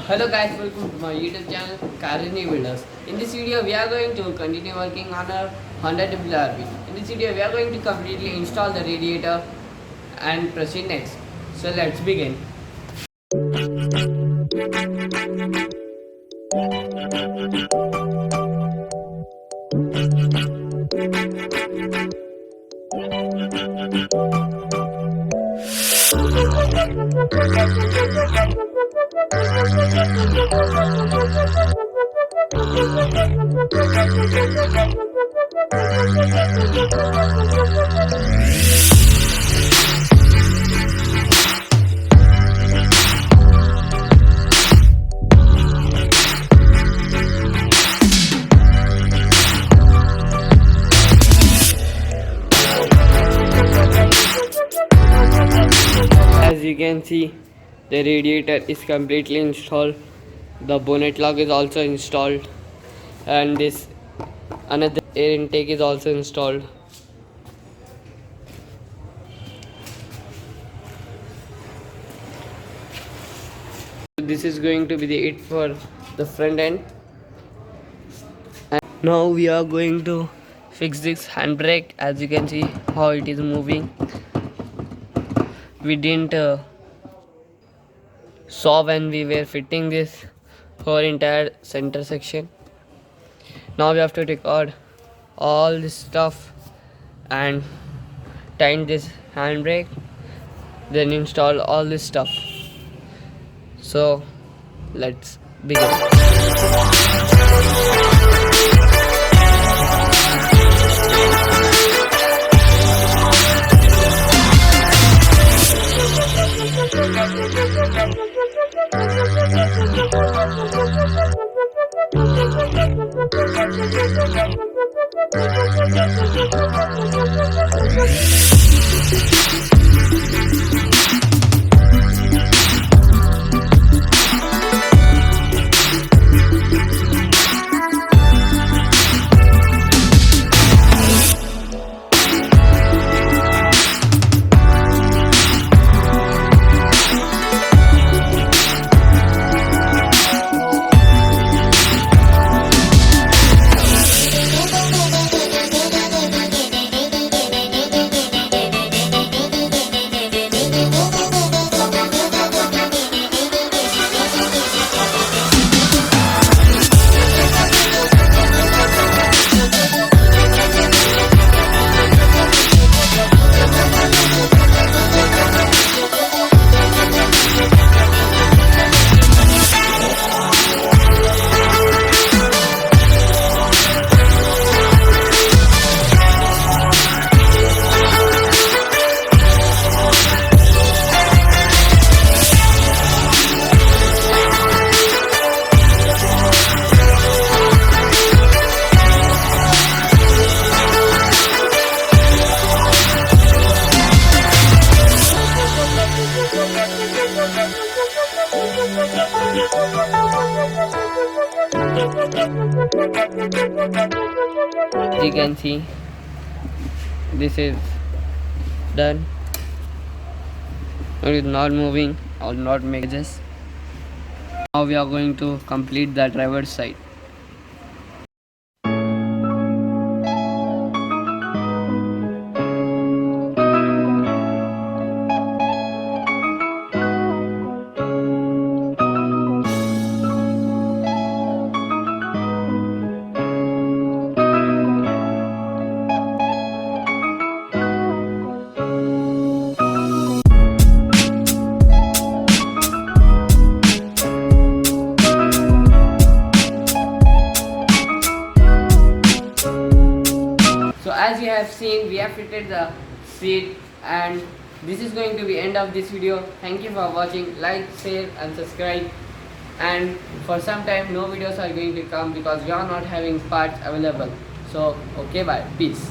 Hello guys, welcome to my YouTube channel Karini Builders. In this video we are going to continue working on our Honda WRV. In this video we are going to completely install the radiator and proceed next. So let's begin. As you can see, the radiator is completely installed. The bonnet lock is also installed, and this another air intake is also installed. This is going to be it for the front end. And now we are going to fix this handbrake. As you can see how it is moving. We didn't saw when we were fitting this whole entire center section. Now we have to record all this stuff and tighten this handbrake, then install all this stuff. So let's begin. You can see this is done. It is not moving or not making this. Now we are going to complete the driver's side. So as you have seen, we have fitted the seat, and this is going to be end of this video. Thank you for watching. Like, share and subscribe. And for some time no videos are going to come because we are not having parts available. So okay, bye, peace.